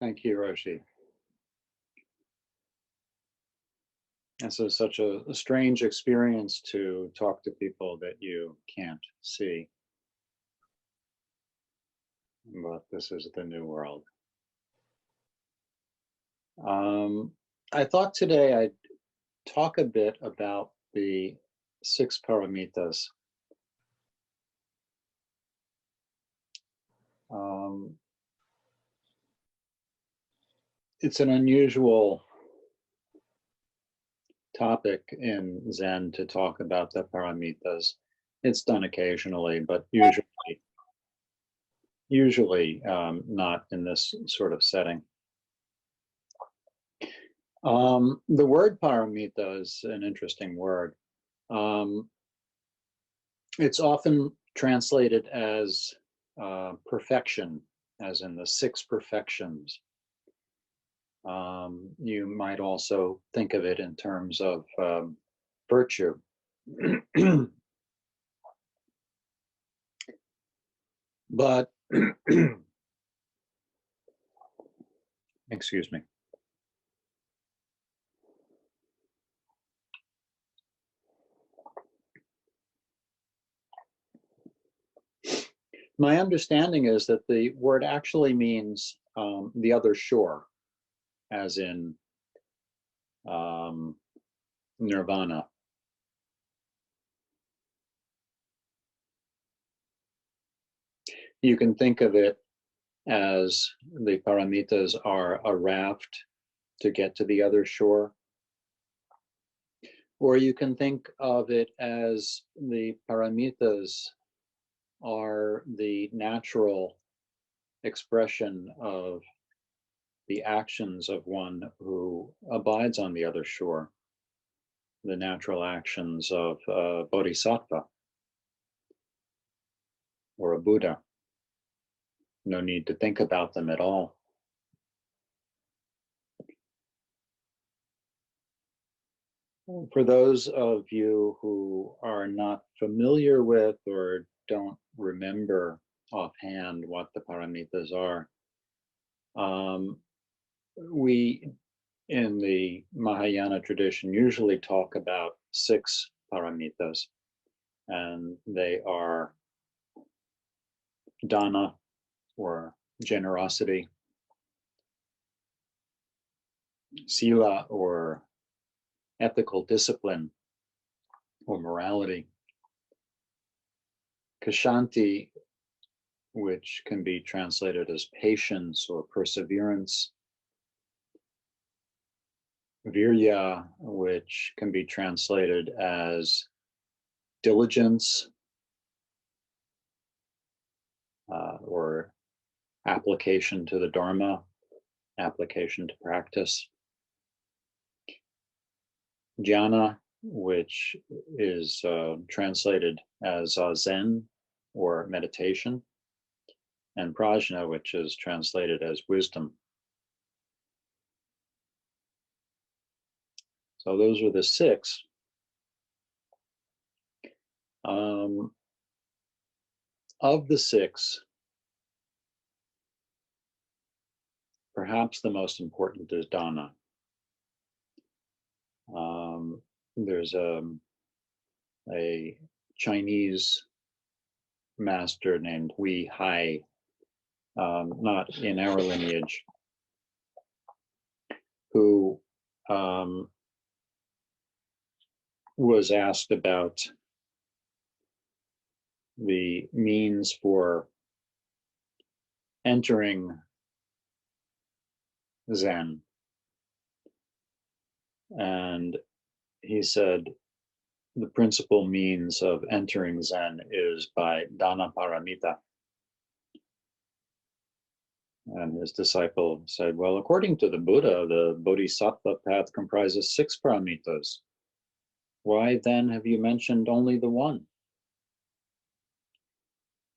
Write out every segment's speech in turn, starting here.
Thank you, Roshi. This is such a strange experience to talk to people that you can't see. But this is the new world. I thought today I'd talk a bit about the Six Paramitas. It's an unusual topic in Zen to talk about the paramitas. It's done occasionally, but usually not in this sort of setting. The word paramita is an interesting word. It's often translated as perfection, as in the six perfections. You might also think of it in terms of virtue. But, excuse me. My understanding is that the word actually means the other shore, as in nirvana. You can think of it as the paramitas are a raft to get to the other shore. Or you can think of it as the paramitas are the natural expression of the actions of one who abides on the other shore, the natural actions of a bodhisattva or a Buddha. No need to think about them at all. For those of you who are not familiar with or don't remember offhand what the paramitas are, we in the Mahayana tradition usually talk about six paramitas, and they are dana, or generosity, sila, or ethical discipline or morality, kshanti, which can be translated as patience or perseverance, virya, which can be translated as diligence or application to the Dharma, application to practice, jhana, which is translated as Zen or meditation, and prajna, which is translated as wisdom. So those are the six. Of the six, perhaps the most important is dana. There's a Chinese master named Hui Hai, not in our lineage, who was asked about the means for entering Zen. And he said, the principal means of entering Zen is by dana paramita. And his disciple said, well, according to the Buddha, the bodhisattva path comprises six paramitas. Why then have you mentioned only the one?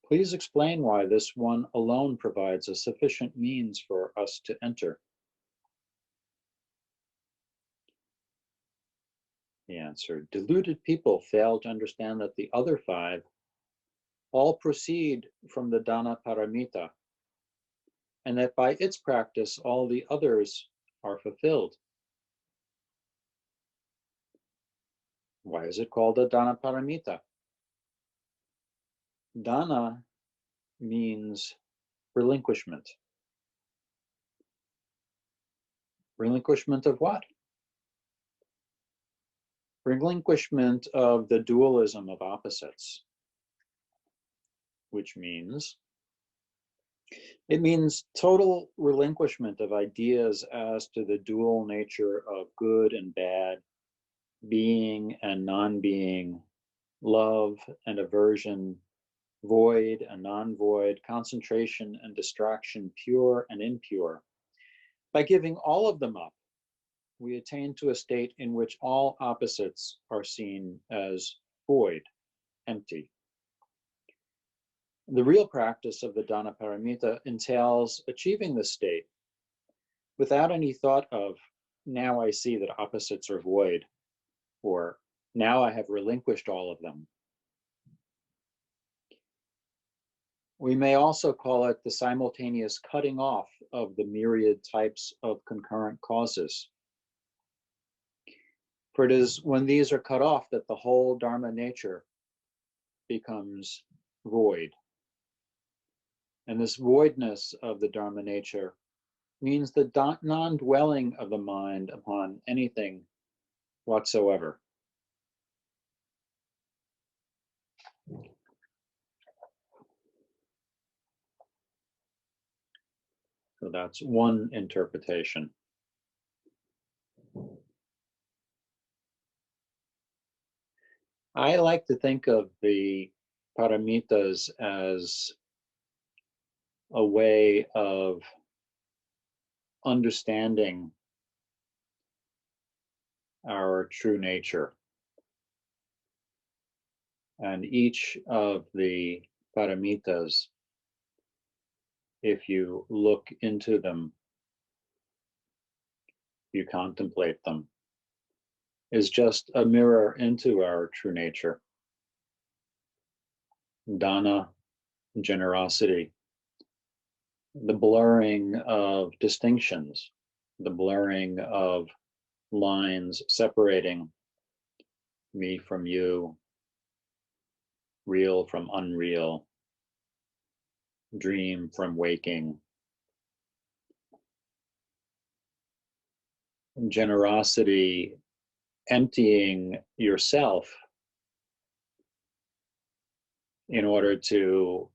Please explain why this one alone provides a sufficient means for us to enter. He answered, deluded people fail to understand that the other five all proceed from the dana paramita. and that by its practice all the others are fulfilled. Why is it called a Dana Paramita? Dana means relinquishment. Relinquishment of what? Relinquishment of the dualism of opposites, which means it means total relinquishment of ideas as to the dual nature of good and bad, being and non-being, love and aversion, void and non-void, concentration and distraction, pure and impure. By giving all of them up, we attain to a state in which all opposites are seen as void, empty. The real practice of the Dana Paramita entails achieving this state without any thought of, now I see that opposites are void, or now I have relinquished all of them. We may also call it the simultaneous cutting off of the myriad types of concurrent causes. For it is when these are cut off that the whole Dharma nature becomes void. And this voidness of the Dharma nature means the non-dwelling of the mind upon anything whatsoever. So that's one interpretation. I like to think of the paramitas as a way of understanding our true nature. And each of the paramitas, if you look into them, you contemplate them, is just a mirror into our true nature. Dana, generosity, the blurring of distinctions, the blurring of lines separating me from you, real from unreal, dream from waking. Generosity, emptying yourself in order to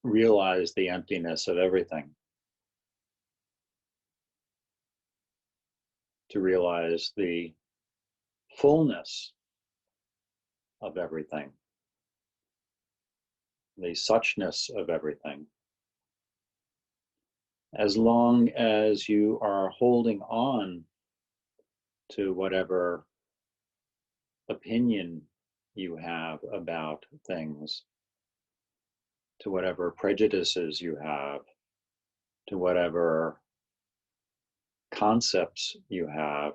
realize the emptiness of everything, to realize the fullness of everything, the suchness of everything. As long as you are holding on to whatever opinion you have about things, to whatever prejudices you have, to whatever concepts you have,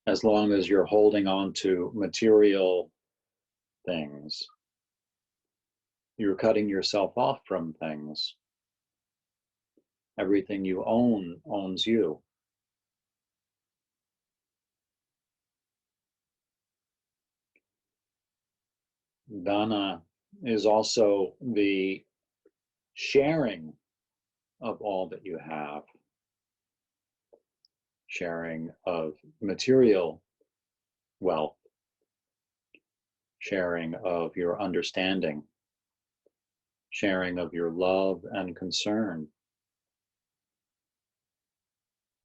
as long as you're holding on to material things, you're cutting yourself off from things. Everything you own owns you. Dana is also the sharing of all that you have, sharing of material wealth, sharing of your understanding, sharing of your love and concern,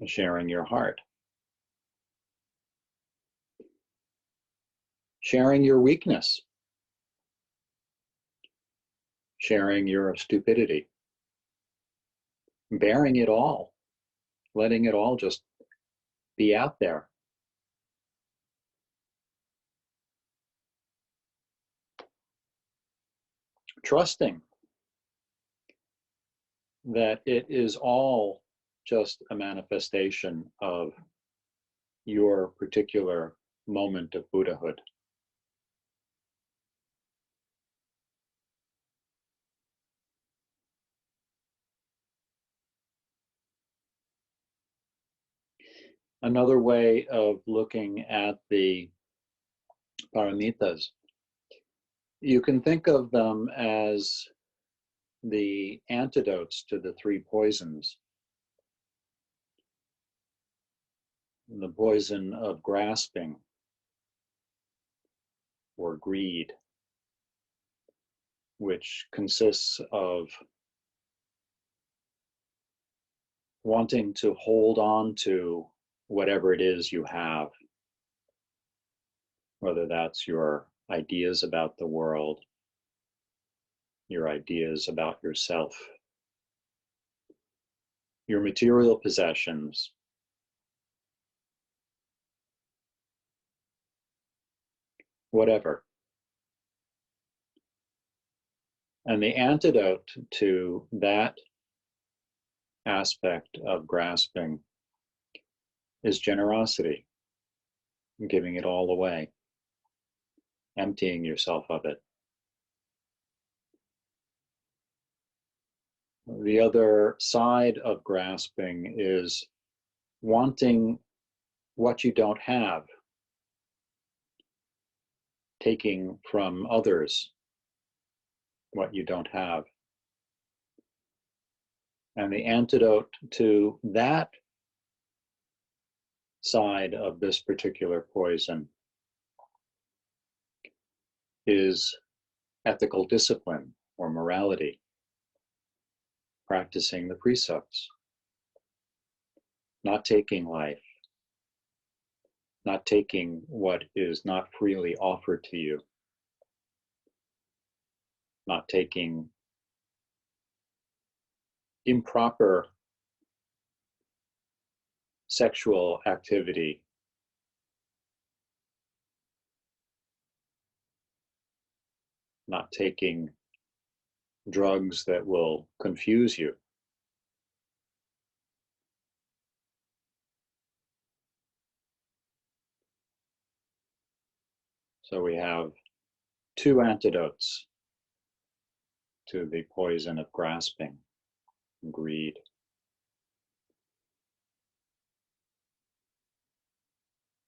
sharing your heart, sharing your weakness, sharing your stupidity, bearing it all, letting it all just be out there. Trusting that it is all just a manifestation of your particular moment of Buddhahood. Another way of looking at the paramitas, you can think of them as the antidotes to the three poisons. The poison of grasping or greed, which consists of wanting to hold on to whatever it is you have, whether that's your ideas about the world, your ideas about yourself, your material possessions, whatever. And the antidote to that aspect of grasping is generosity, giving it all away, emptying yourself of it. The other side of grasping is wanting what you don't have, taking from others what you don't have. And the antidote to that side of this particular poison is ethical discipline or morality, practicing the precepts, not taking life, not taking what is not freely offered to you, not taking improper sexual activity, not taking drugs that will confuse you. So we have two antidotes to the poison of grasping, greed.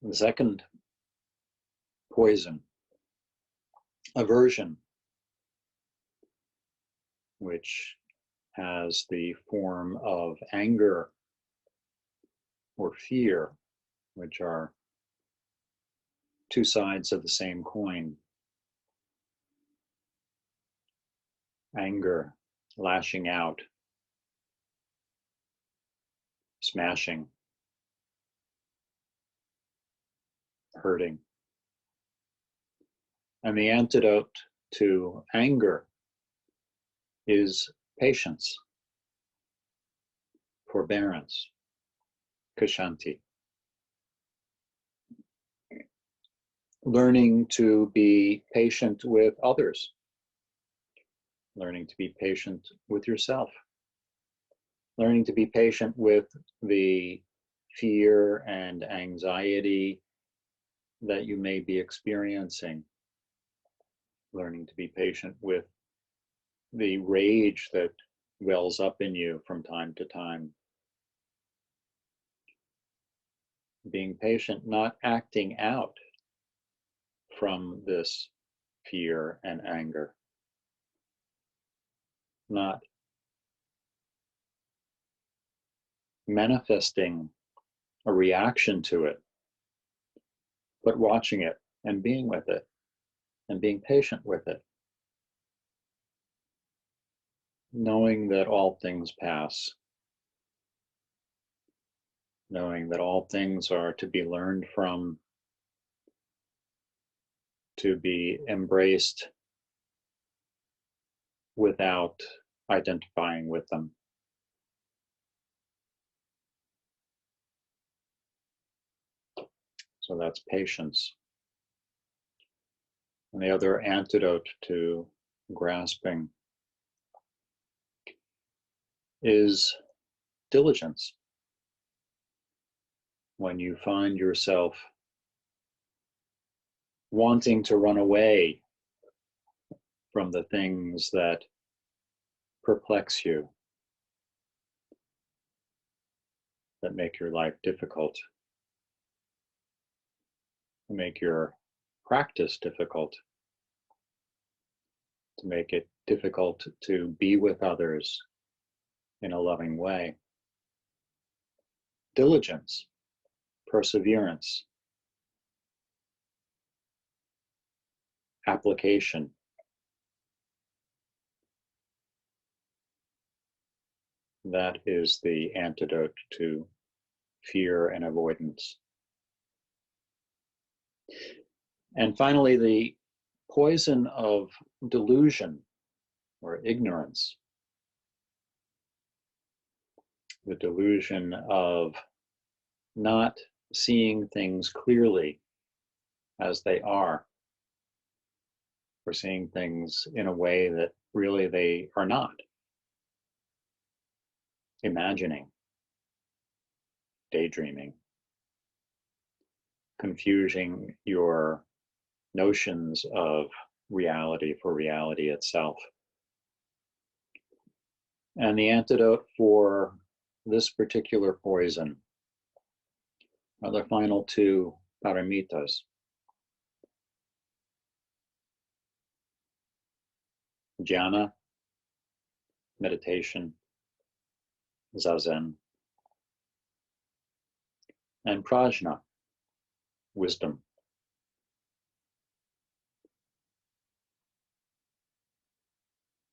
The second poison, aversion, which has the form of anger or fear, which are two sides of the same coin. Anger, lashing out, smashing, hurting. And the antidote to anger is patience, forbearance, kshanti. Learning to be patient with others, learning to be patient with yourself, learning to be patient with the fear and anxiety that you may be experiencing, learning to be patient with the rage that wells up in you from time to time. Being patient, not acting out from this fear and anger, not manifesting a reaction to it, but watching it and being with it and being patient with it, knowing that all things pass, knowing that all things are to be learned from, to be embraced without identifying with them. So that's patience. And the other antidote to grasping is diligence. When you find yourself wanting to run away from the things that perplex you, that make your life difficult, make your practice difficult, to make it difficult to be with others in a loving way. Diligence, perseverance, application. That is the antidote to fear and avoidance. And finally, the poison of delusion or ignorance, the delusion of not seeing things clearly as they are, or seeing things in a way that really they are not. Imagining, daydreaming, confusing your notions of reality for reality itself. And the antidote for this particular poison are the final two paramitas: jhana, meditation, zazen, and prajna, wisdom.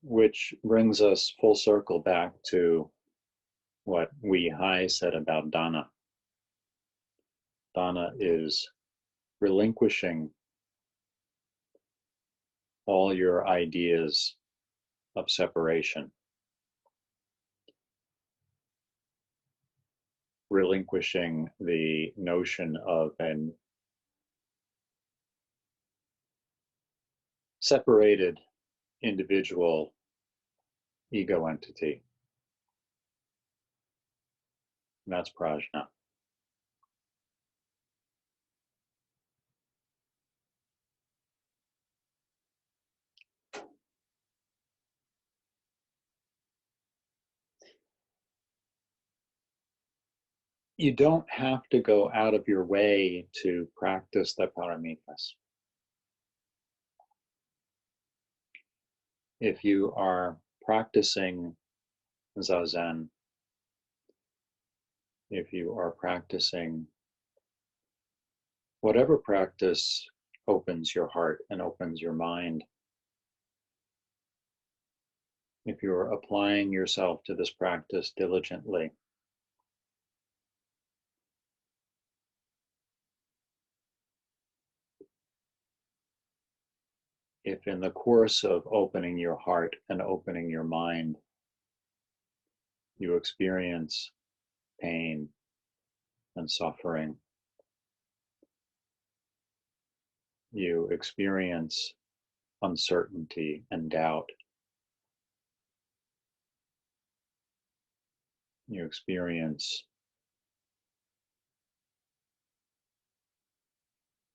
Which brings us full circle back to what Wei Hai said about dana. Dana is relinquishing all your ideas of separation, relinquishing the notion of an separated individual ego entity. And that's prajna. You don't have to go out of your way to practice the paramitas. If you are practicing zazen, if you are practicing whatever practice opens your heart and opens your mind, if you're applying yourself to this practice diligently, if in the course of opening your heart and opening your mind, you experience pain and suffering, you experience uncertainty and doubt, you experience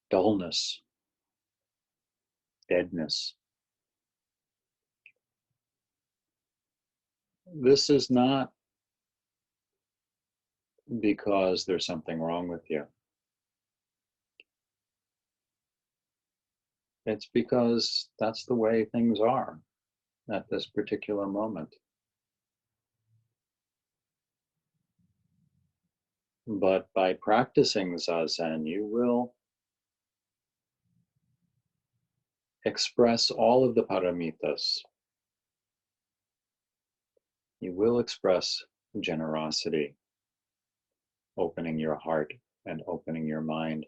dullness, deadness. This is not because there's something wrong with you. It's because that's the way things are at this particular moment. But by practicing zazen, you will express all of the paramitas. You will express generosity, opening your heart and opening your mind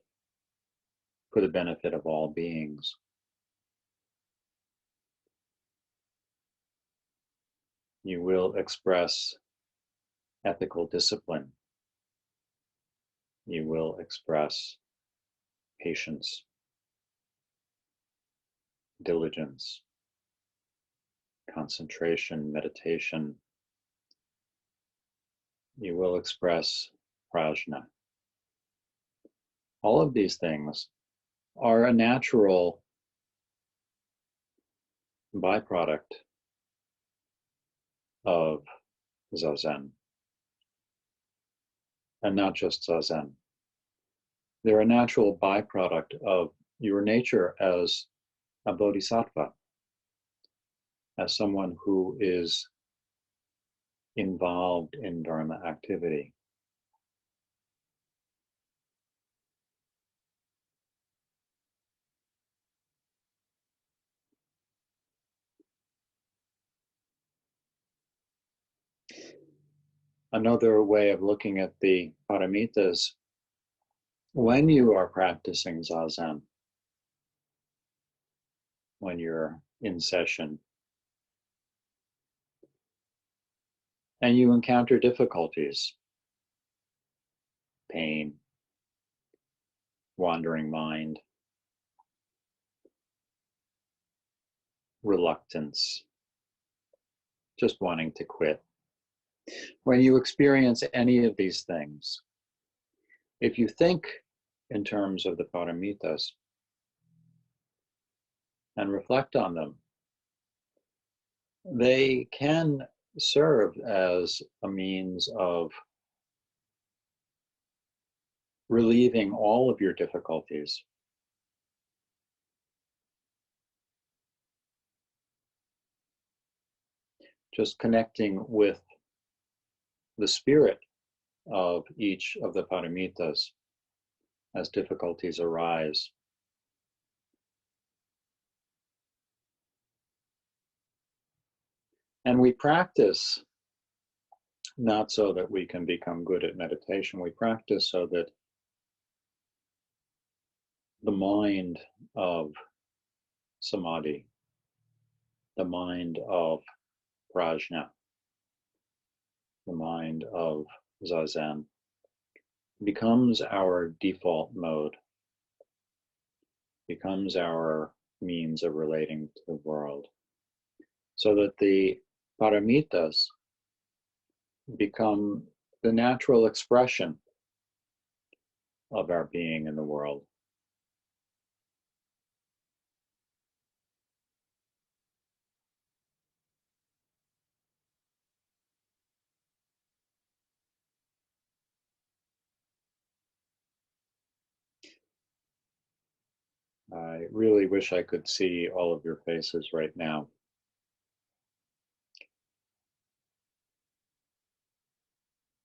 for the benefit of all beings. You will express ethical discipline. You will express patience, diligence, concentration, meditation. You will express prajna. All of these things are a natural byproduct of zazen, and not just zazen. They're a natural byproduct of your nature as a bodhisattva, as someone who is involved in Dharma activity. Another way of looking at the paramitas, when you are practicing zazen, when you're in session, and you encounter difficulties, pain, wandering mind, reluctance, just wanting to quit. When you experience any of these things, if you think in terms of the paramitas and reflect on them, they can serve as a means of relieving all of your difficulties. Just connecting with the spirit of each of the paramitas as difficulties arise. And we practice not so that we can become good at meditation. We practice so that the mind of samadhi, the mind of prajna, the mind of zazen becomes our default mode, becomes our means of relating to the world, so that the paramitas become the natural expression of our being in the world. I really wish I could see all of your faces right now.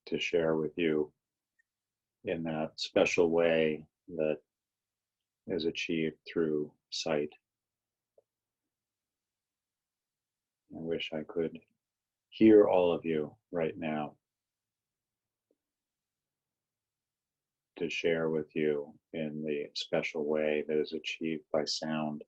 To share with you in that special way that is achieved through sight. I wish I could hear all of you right now, to share with you in the special way that is achieved by sound.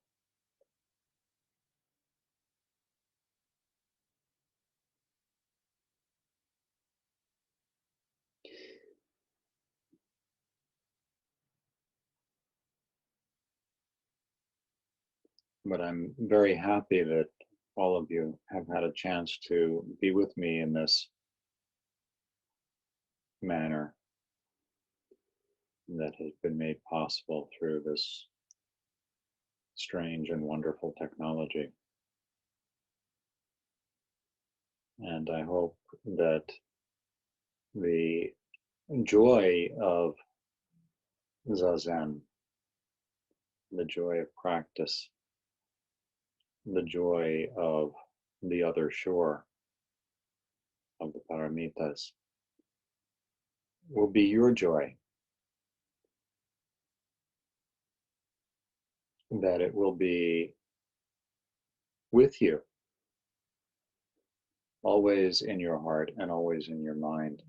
But I'm very happy that all of you have had a chance to be with me in this manner that has been made possible through this strange and wonderful technology. And I hope that the joy of zazen, the joy of practice, the joy of the other shore of the paramitas will be your joy, that it will be with you, always in your heart and always in your mind.